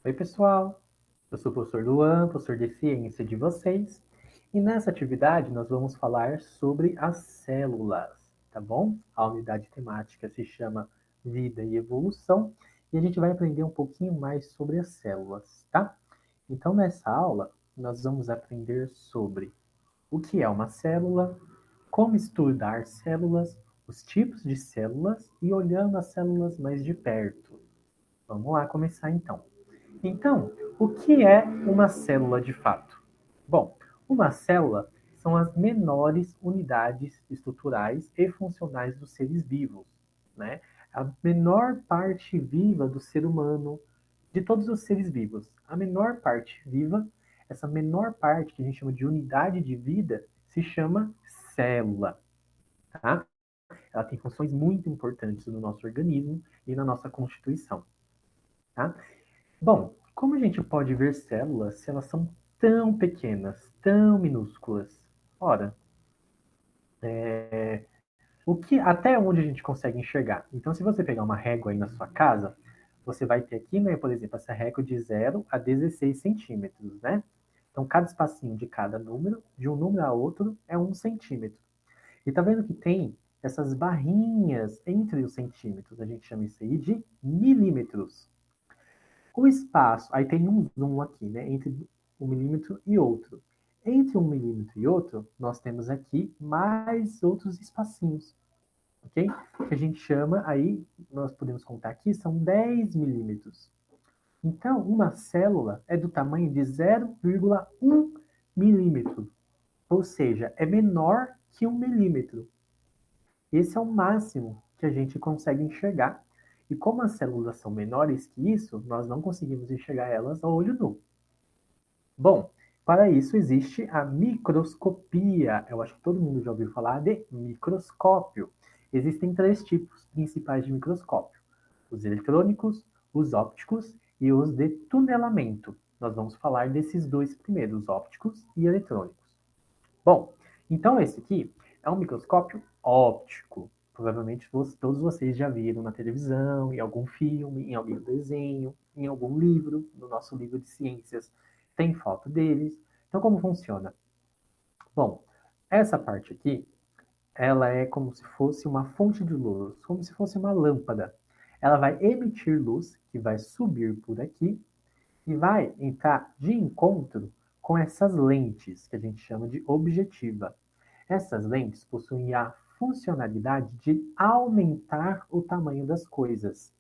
Oi, pessoal! Eu sou o professor Luan, professor de ciência de vocês, e nessa atividade nós vamos falar sobre as células, tá bom? A unidade temática se chama Vida e Evolução, e a gente vai aprender um pouquinho mais sobre as células, tá? Então, nessa aula, nós vamos aprender sobre o que é uma célula, como estudar células, os tipos de células e olhando as células mais de perto. Vamos lá começar então. Então, o que é uma célula de fato? Bom, uma célula são as menores unidades estruturais e funcionais dos seres vivos, né? A menor parte viva do ser humano, de todos os seres vivos. A menor parte viva, essa menor parte que a gente chama de unidade de vida, se chama célula, tá? Ela tem funções muito importantes no nosso organismo e na nossa constituição, tá? Bom, como a gente pode ver células se elas são tão pequenas, tão minúsculas? Ora, até onde a gente consegue enxergar? Então, se você pegar uma régua aí na sua casa, você vai ter aqui, né, por exemplo, essa régua de 0 a 16 centímetros, né? Então, cada espacinho de cada número, de um número a outro, é 1 centímetro. E tá vendo que tem essas barrinhas entre os centímetros? A gente chama isso aí de milímetros. O espaço, aí tem um zoom aqui, né, entre um milímetro e outro. Entre um milímetro e outro, nós temos aqui mais outros espacinhos, ok? Que a gente chama aí, nós podemos contar aqui, são 10 milímetros. Então, uma célula é do tamanho de 0,1 milímetro, ou seja, é menor que 1 milímetro. Esse é o máximo que a gente consegue enxergar. E como as células são menores que isso, nós não conseguimos enxergar elas a olho nu. Bom, para isso existe a microscopia. Eu acho que todo mundo já ouviu falar de microscópio. Existem três tipos principais de microscópio: os eletrônicos, os ópticos e os de tunelamento. Nós vamos falar desses dois primeiros, ópticos e eletrônicos. Bom, então esse aqui é um microscópio óptico. Provavelmente todos vocês já viram na televisão, em algum filme, em algum desenho, em algum livro, no nosso livro de ciências tem foto deles. Então, como funciona? Bom, essa parte aqui, ela é como se fosse uma fonte de luz, como se fosse uma lâmpada. Ela vai emitir luz, que vai subir por aqui, e vai entrar de encontro com essas lentes, que a gente chama de objetiva. Essas lentes possuem a funcionalidade de aumentar o tamanho das coisas,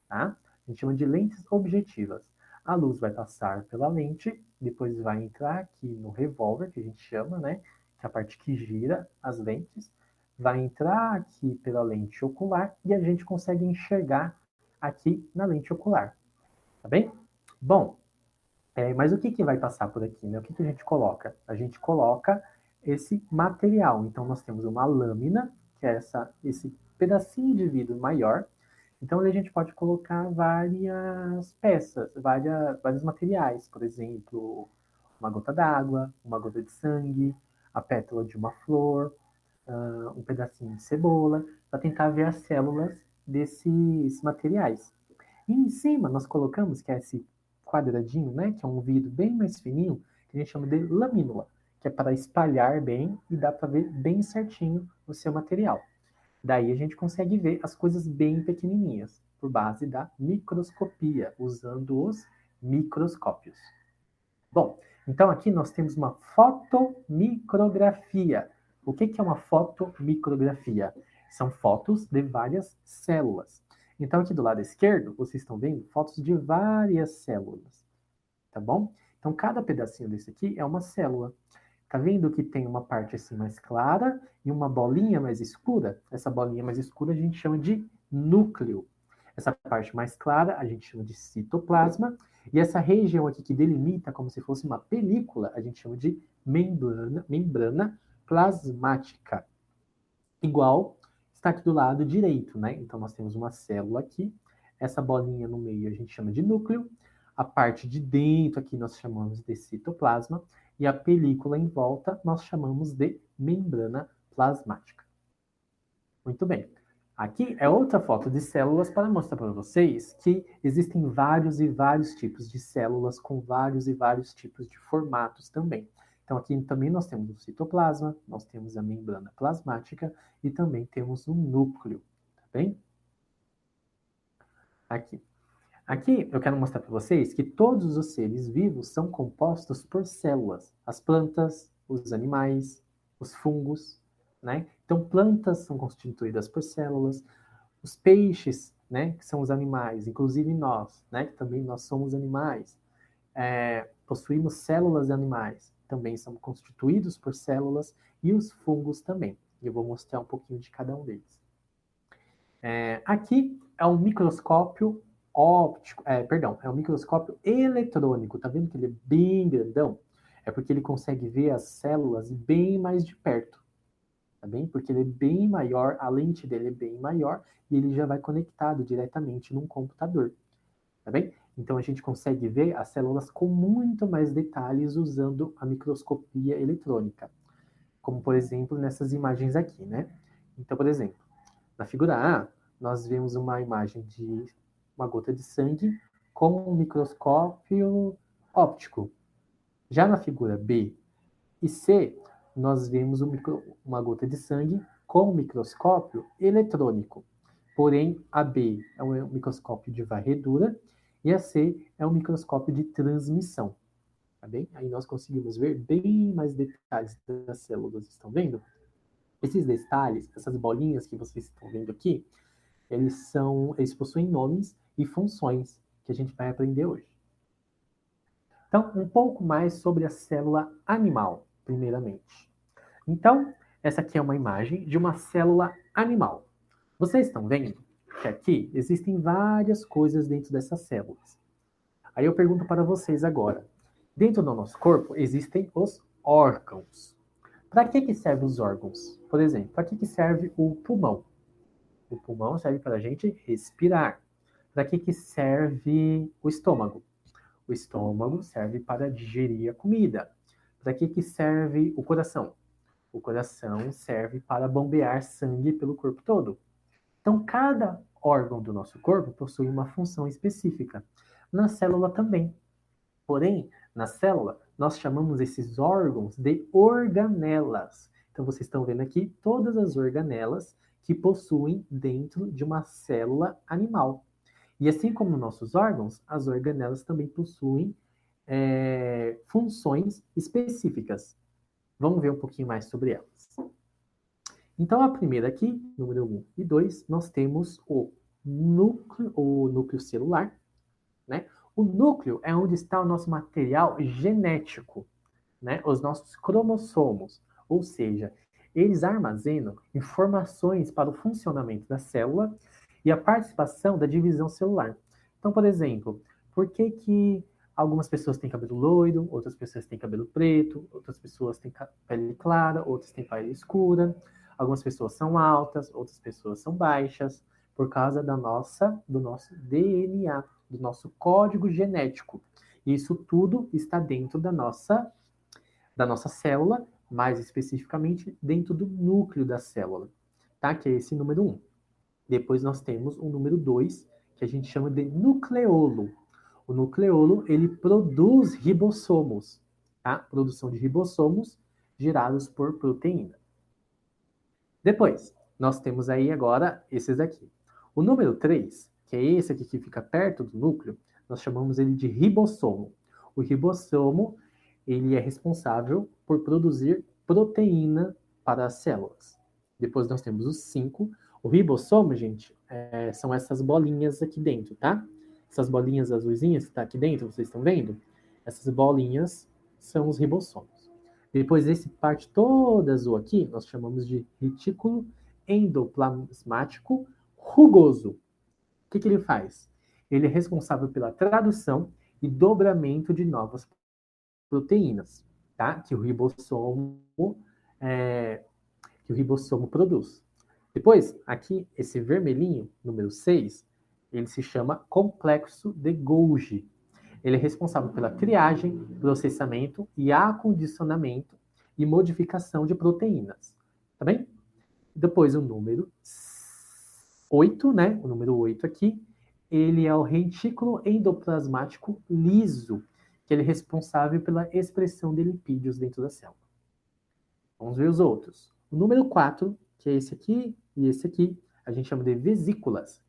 tá? A gente chama de lentes objetivas. A luz vai passar pela lente, depois vai entrar aqui no revólver, que a gente chama, né? Que é a parte que gira as lentes, vai entrar aqui pela lente ocular e a gente consegue enxergar aqui na lente ocular, tá bem? Bom, mas o que, que vai passar por aqui, né? O que, que a gente coloca? A gente coloca esse material. Então, nós temos uma lâmina, que é esse pedacinho de vidro maior. Então, ali a gente pode colocar várias peças, vários materiais. Por exemplo, uma gota d'água, uma gota de sangue, a pétala de uma flor, um pedacinho de cebola, para tentar ver as células desses materiais. E em cima nós colocamos, que é esse quadradinho, né, que é um vidro bem mais fininho, que a gente chama de lamínula, que é para espalhar bem e dá para ver bem certinho o seu material. Daí a gente consegue ver as coisas bem pequenininhas, por base da microscopia, usando os microscópios. Bom, então aqui nós temos uma fotomicrografia. O que é uma fotomicrografia? São fotos de várias células. Então aqui do lado esquerdo, vocês estão vendo fotos de várias células, tá bom? Então cada pedacinho desse aqui é uma célula. Tá vendo que tem uma parte assim mais clara e uma bolinha mais escura? Essa bolinha mais escura a gente chama de núcleo. Essa parte mais clara a gente chama de citoplasma. E essa região aqui que delimita como se fosse uma película, a gente chama de membrana plasmática. Igual está aqui do lado direito, né? Então nós temos uma célula aqui, essa bolinha no meio a gente chama de núcleo, a parte de dentro aqui nós chamamos de citoplasma e a película em volta nós chamamos de membrana plasmática. Muito bem. Aqui é outra foto de células para mostrar para vocês que existem vários e vários tipos de células com vários e vários tipos de formatos também. Então aqui também nós temos o citoplasma, nós temos a membrana plasmática e também temos o núcleo, tá bem? Aqui. Aqui eu quero mostrar para vocês que todos os seres vivos são compostos por células. As plantas, os animais, os fungos, né? Então plantas são constituídas por células, os peixes, né, que são os animais, inclusive nós, né, que também nós somos animais, possuímos células de animais, também são constituídos por células, e os fungos também. Eu vou mostrar um pouquinho de cada um deles. Aqui é um microscópio óptico, é um microscópio eletrônico. Tá vendo que ele é bem grandão? É porque ele consegue ver as células bem mais de perto. Tá bem? Porque ele é bem maior, a lente dele é bem maior e ele já vai conectado diretamente num computador. Tá bem? Então a gente consegue ver as células com muito mais detalhes usando a microscopia eletrônica. Como, por exemplo, nessas imagens aqui, né? Então, por exemplo, na figura A, nós vemos uma imagem de uma gota de sangue com um microscópio óptico. Já na figura B e C, nós vemos uma gota de sangue com um microscópio eletrônico. Porém, a B é um microscópio de varredura e a C é um microscópio de transmissão. Tá bem? Aí nós conseguimos ver bem mais detalhes das células. Estão vendo? Esses detalhes, essas bolinhas que vocês estão vendo aqui, eles possuem nomes e funções que a gente vai aprender hoje. Então, um pouco mais sobre a célula animal, primeiramente. Então, essa aqui é uma imagem de uma célula animal. Vocês estão vendo que aqui existem várias coisas dentro dessas células. Aí eu pergunto para vocês agora. Dentro do nosso corpo existem os órgãos. Para que servem os órgãos? Por exemplo, para que serve o pulmão? O pulmão serve para a gente respirar. Para que serve o estômago? O estômago serve para digerir a comida. Para que serve o coração? O coração serve para bombear sangue pelo corpo todo. Então, cada órgão do nosso corpo possui uma função específica. Na célula também. Porém, na célula, nós chamamos esses órgãos de organelas. Então, vocês estão vendo aqui todas as organelas que possuem dentro de uma célula animal. E assim como nossos órgãos, as organelas também possuem funções específicas. Vamos ver um pouquinho mais sobre elas. Então, a primeira aqui, número 1 e 2, nós temos o núcleo celular, né? O núcleo é onde está o nosso material genético, né? Os nossos cromossomos, ou seja, eles armazenam informações para o funcionamento da célula e a participação da divisão celular. Então, por exemplo, por que algumas pessoas têm cabelo loiro, outras pessoas têm cabelo preto, outras pessoas têm pele clara, outras têm pele escura, algumas pessoas são altas, outras pessoas são baixas, por causa do nosso DNA, do nosso código genético. Isso tudo está dentro da nossa célula, mais especificamente dentro do núcleo da célula, tá? Que é esse número 1. Depois nós temos o número 2, que a gente chama de nucleolo. O nucleolo, ele produz ribossomos, tá? Produção de ribossomos gerados por proteína. Depois, nós temos aí agora esses aqui. O número 3, que é esse aqui que fica perto do núcleo, nós chamamos ele de ribossomo. O ribossomo, ele é responsável por produzir proteína para as células. Depois nós temos os 5. O ribossomo, gente, são essas bolinhas aqui dentro, tá? Essas bolinhas azuisinhas que estão aqui dentro, vocês estão vendo? Essas bolinhas são os ribossomos. Depois desse parte toda azul aqui, nós chamamos de retículo endoplasmático rugoso. O que ele faz? Ele é responsável pela tradução e dobramento de novas proteínas, tá? Que o ribossomo produz. Depois, aqui, esse vermelhinho, número 6, ele se chama complexo de Golgi. Ele é responsável pela triagem, processamento e acondicionamento e modificação de proteínas. Tá bem? Depois o número 8, né? O número 8 aqui, ele é o retículo endoplasmático liso, que ele é responsável pela expressão de lipídios dentro da célula. Vamos ver os outros. O número 4, que é esse aqui e esse aqui, a gente chama de vesículas,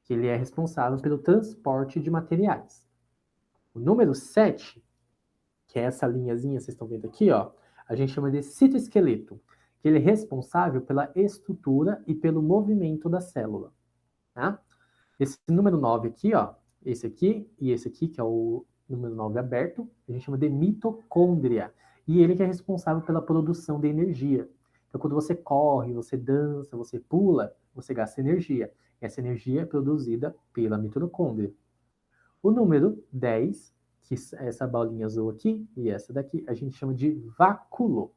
que ele é responsável pelo transporte de materiais. O número 7, que é essa linhazinha, vocês estão vendo aqui, ó, a gente chama de citoesqueleto, que ele é responsável pela estrutura e pelo movimento da célula. Tá? Esse número 9 aqui, ó, esse aqui e esse aqui, que é o número 9 aberto, a gente chama de mitocôndria. E ele que é responsável pela produção de energia. Então, quando você corre, você dança, você pula, você gasta energia. E essa energia é produzida pela mitocôndria. O número 10, que é essa bolinha azul aqui e essa daqui, a gente chama de váculo,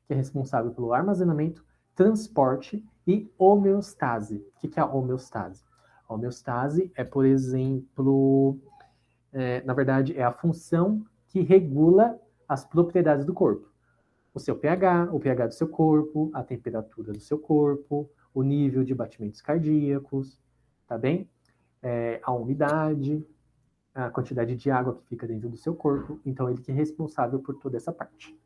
que é responsável pelo armazenamento, transporte e homeostase. O que é a homeostase? A homeostase é, por exemplo, na verdade, é a função que regula as propriedades do corpo. O seu pH, o pH do seu corpo, a temperatura do seu corpo, o nível de batimentos cardíacos, tá bem? A umidade, a quantidade de água que fica dentro do seu corpo. Então, ele que é responsável por toda essa parte.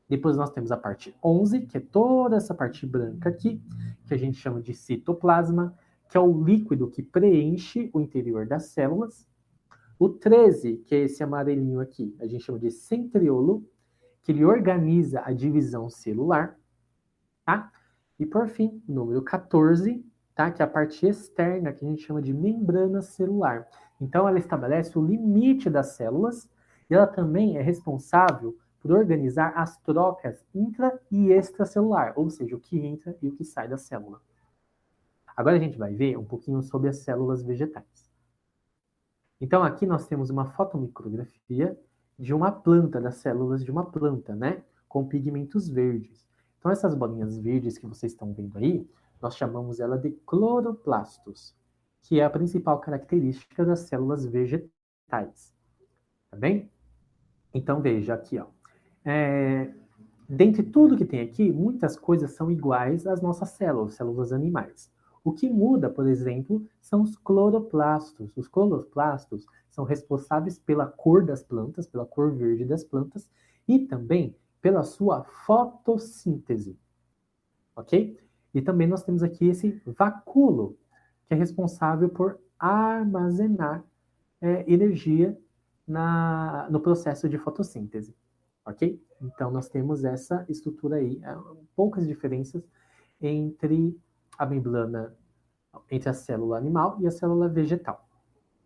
Depois nós temos a parte 11, que é toda essa parte branca aqui, que a gente chama de citoplasma, que é o líquido que preenche o interior das células. O 13, que é esse amarelinho aqui, a gente chama de centriolo, que ele organiza a divisão celular. Tá? E por fim, o número 14, tá? Que é a parte externa, que a gente chama de membrana celular. Então, ela estabelece o limite das células e ela também é responsável por organizar as trocas intra e extracelular, ou seja, o que entra e o que sai da célula. Agora a gente vai ver um pouquinho sobre as células vegetais. Então, aqui nós temos uma fotomicrografia de uma planta, das células de uma planta, né? Com pigmentos verdes. Então, essas bolinhas verdes que vocês estão vendo aí, nós chamamos ela de cloroplastos, que é a principal característica das células vegetais. Tá bem? Então, veja aqui, ó. Dentre tudo que tem aqui, muitas coisas são iguais às nossas células, células animais. O que muda, por exemplo, são os cloroplastos. Os cloroplastos são responsáveis pela cor das plantas, pela cor verde das plantas e também pela sua fotossíntese, ok? E também nós temos aqui esse vacúolo, que é responsável por armazenar energia no processo de fotossíntese, ok? Então, nós temos essa estrutura aí, poucas diferenças entre a membrana, entre a célula animal e a célula vegetal,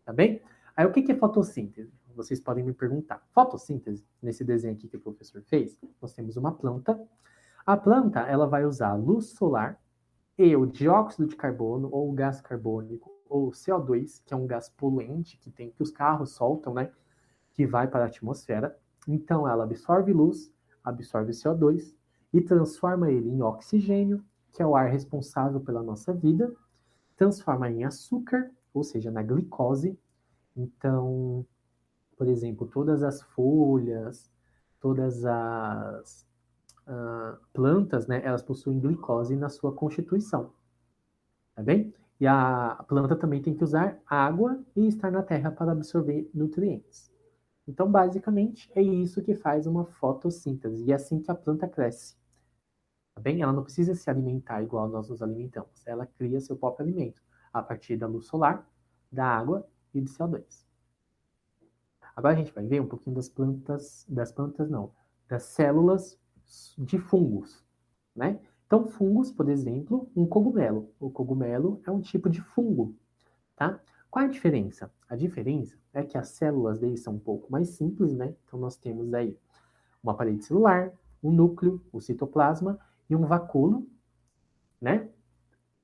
tá bem? Aí, o que é fotossíntese? Vocês podem me perguntar. Fotossíntese, nesse desenho aqui que o professor fez, nós temos uma planta. A planta, ela vai usar a luz solar e o dióxido de carbono, ou o gás carbônico, ou o CO2, que é um gás poluente que os carros soltam, né? Que vai para a atmosfera. Então, ela absorve luz, absorve CO2 e transforma ele em oxigênio, que é o ar responsável pela nossa vida, transforma em açúcar, ou seja, na glicose. Então, por exemplo, todas as folhas, todas as plantas, né, elas possuem glicose na sua constituição, tá bem? E a planta também tem que usar água e estar na terra para absorver nutrientes. Então, basicamente, é isso que faz uma fotossíntese. E é assim que a planta cresce. Tá bem? Ela não precisa se alimentar igual nós nos alimentamos. Ela cria seu próprio alimento a partir da luz solar, da água e do CO2. Agora a gente vai ver um pouquinho das plantas não, das células de fungos, né? Então, fungos, por exemplo, um cogumelo. O cogumelo é um tipo de fungo, tá? Qual é a diferença? A diferença é que as células deles são um pouco mais simples, né? Então, nós temos aí uma parede celular, um núcleo, o citoplasma e um vacúolo, né?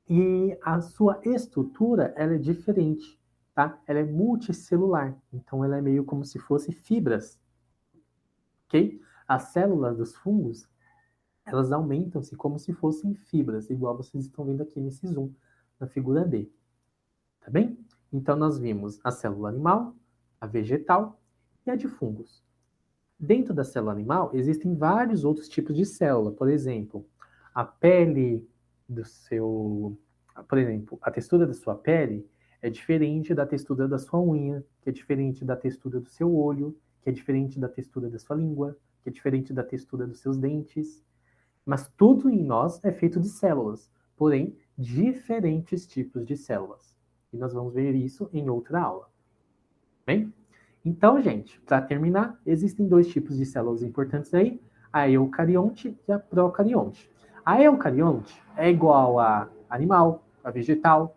E a sua estrutura, ela é diferente, tá? Ela é multicelular, então ela é meio como se fosse fibras, ok? As células dos fungos, elas aumentam-se como se fossem fibras, igual vocês estão vendo aqui nesse zoom, na figura D, tá bem? Então, nós vimos a célula animal, a vegetal e a de fungos. Dentro da célula animal, existem vários outros tipos de célula. Por exemplo, a pele do seu por exemplo, a textura da sua pele é diferente da textura da sua unha, que é diferente da textura do seu olho, que é diferente da textura da sua língua, que é diferente da textura dos seus dentes. Mas tudo em nós é feito de células, porém, diferentes tipos de células. E nós vamos ver isso em outra aula. Bem? Então, gente, para terminar, existem dois tipos de células importantes aí, a eucarionte e a procarionte. A eucarionte é igual a animal, a vegetal,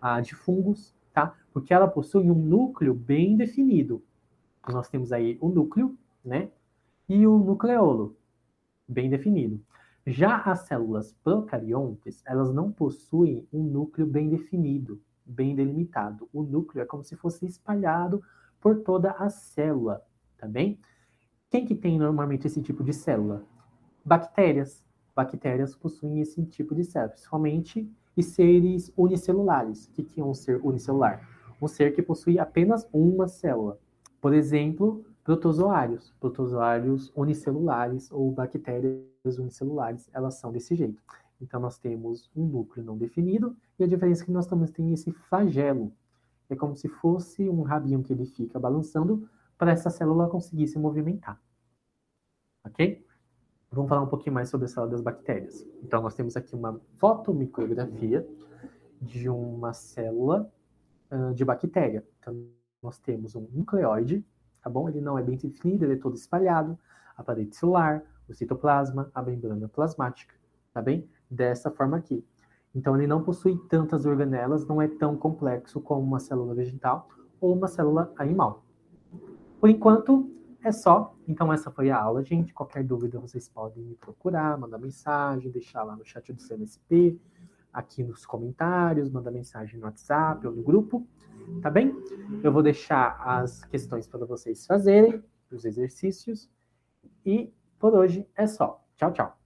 a de fungos, tá? Porque ela possui um núcleo bem definido. Nós temos aí o núcleo, né? E o nucleolo, bem definido. Já as células procariontes, elas não possuem um núcleo bem definido, bem delimitado. O núcleo é como se fosse espalhado por toda a célula, tá bem? Quem que tem normalmente esse tipo de célula? Bactérias. Bactérias possuem esse tipo de célula, principalmente e seres unicelulares. O que é um ser unicelular? Um ser que possui apenas uma célula. Por exemplo, protozoários. Protozoários unicelulares ou bactérias unicelulares, elas são desse jeito. Então, nós temos um núcleo não definido e a diferença é que nós também temos esse flagelo. É como se fosse um rabinho que ele fica balançando para essa célula conseguir se movimentar. Ok? Vamos falar um pouquinho mais sobre a célula das bactérias. Então, nós temos aqui uma fotomicrografia de uma célula de bactéria. Então, nós temos um nucleoide, tá bom? Ele não é bem definido, ele é todo espalhado, a parede celular, o citoplasma, a membrana plasmática, tá bem? Dessa forma aqui. Então, ele não possui tantas organelas, não é tão complexo como uma célula vegetal ou uma célula animal. Por enquanto, é só. Então, essa foi a aula, gente. Qualquer dúvida, vocês podem me procurar, mandar mensagem, deixar lá no chat do CMSP, aqui nos comentários, mandar mensagem no WhatsApp ou no grupo, tá bem? Eu vou deixar as questões para vocês fazerem, os exercícios. E por hoje é só. Tchau, tchau.